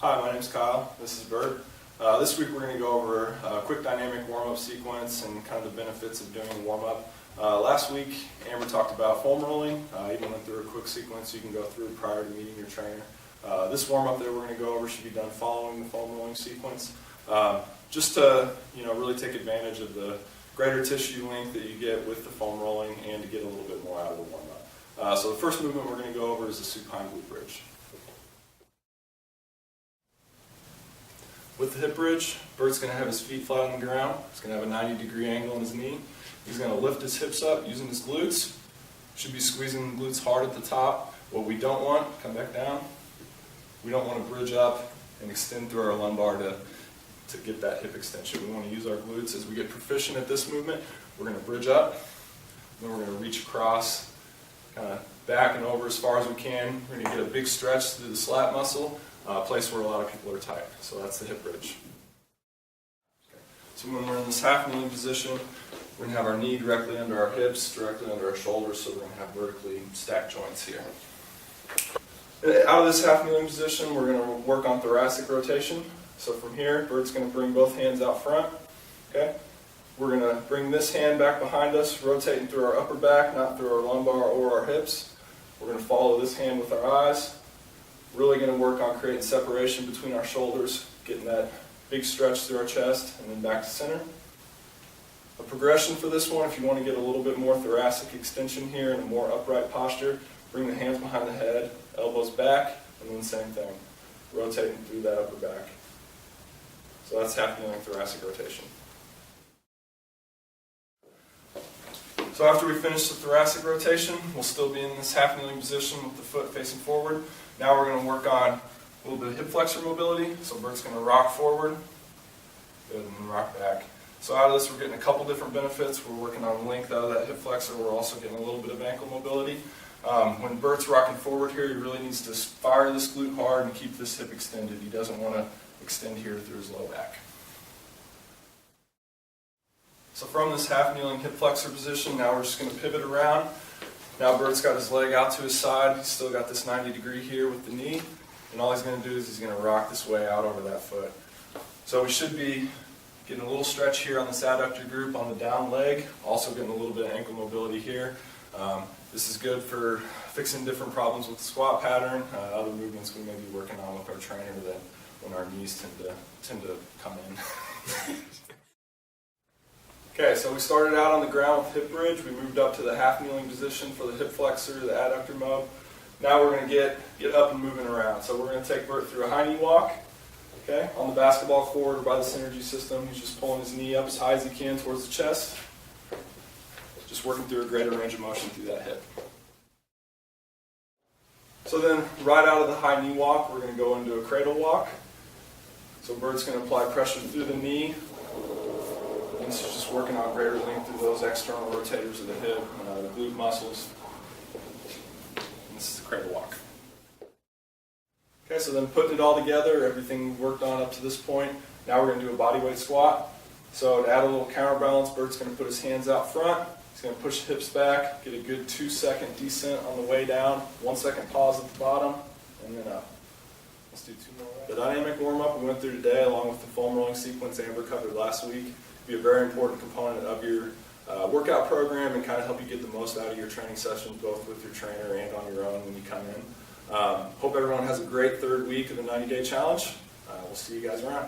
Hi, my name's Kyle. This is Bert. This week we're going to go over a quick dynamic warm-up sequence and kind of the benefits of doing a warm-up. Last week Amber talked about foam rolling. Even went through a quick sequence you can go through prior to meeting your trainer. This warm-up that we're going to go over should be done following the foam rolling sequence. Just to really take advantage of the greater tissue length that you get with the foam rolling and to get a little bit more out of the warm-up. So the first movement we're going to go over is the supine glute bridge. With the hip bridge, Bert's going to have his feet flat on the ground. He's going to have a 90-degree angle in his knee. He's going to lift his hips up using his glutes. Should be squeezing the glutes hard at the top. What we don't want, come back down, we don't want to bridge up and extend through our lumbar to get that hip extension. We want to use our glutes. As we get proficient at this movement, we're going to bridge up, then we're going to reach across, kind of back and over as far as we can. We're going to get a big stretch through the slat muscle, a place where a lot of people are tight. So that's the hip bridge. Okay. So when we're in this half kneeling position, we're going to have our knee directly under our hips, directly under our shoulders, so we're going to have vertically stacked joints here. Out of this half kneeling position, we're going to work on thoracic rotation. So from here, Bert's going to bring both hands out front. Okay? We're going to bring this hand back behind us, rotating through our upper back, not through our lumbar or our hips. We're going to follow this hand with our eyes. Really going to work on creating separation between our shoulders, getting that big stretch through our chest, and then back to center. A progression for this one, if you want to get a little bit more thoracic extension here and a more upright posture, bring the hands behind the head, elbows back, and then same thing, rotating through that upper back. So that's half kneeling thoracic rotation. So after we finish the thoracic rotation, we'll still be in this half kneeling position with the foot facing forward. Now we're going to work on a little bit of hip flexor mobility. So Bert's going to rock forward, and then rock back. So out of this we're getting a couple different benefits. We're working on length out of that hip flexor. We're also getting a little bit of ankle mobility. When Bert's rocking forward here, he really needs to fire this glute hard and keep this hip extended. He doesn't want to extend here through his low back. So from this half kneeling hip flexor position, now we're just going to pivot around. Now Bert's got his leg out to his side. He's still got this 90-degree here with the knee. And all he's going to do is he's going to rock this way out over that foot. So we should be getting a little stretch here on this adductor group on the down leg. Also getting a little bit of ankle mobility here. This is good for fixing different problems with the squat pattern, other movements we may be working on with our trainer that when our knees tend to come in. Okay, so we started out on the ground with hip bridge. We moved up to the half kneeling position for the hip flexor, the adductor mode. Now we're going to get up and moving around. So we're going to take Bert through a high knee walk. Okay, on the basketball court or by the synergy system, he's just pulling his knee up as high as he can towards the chest. Just working through a greater range of motion through that hip. So then, right out of the high knee walk, we're going to go into a cradle walk. So Bert's going to apply pressure through the knee. This is just working on greater length through those external rotators of the hip, the glute muscles. And this is the cradle walk. Okay, so then putting it all together, everything we've worked on up to this point, now we're going to do a bodyweight squat. So to add a little counterbalance, Bert's going to put his hands out front. He's going to push the hips back, get a good 2-second descent on the way down, 1-second pause at the bottom, and then up. Let's do 2 more. The dynamic warm-up we went through today, along with the foam rolling sequence Amber covered last week, be a very important component of your workout program and kind of help you get the most out of your training sessions, both with your trainer and on your own when you come in. Hope everyone has a great third week of the 90-day challenge. We'll see you guys around.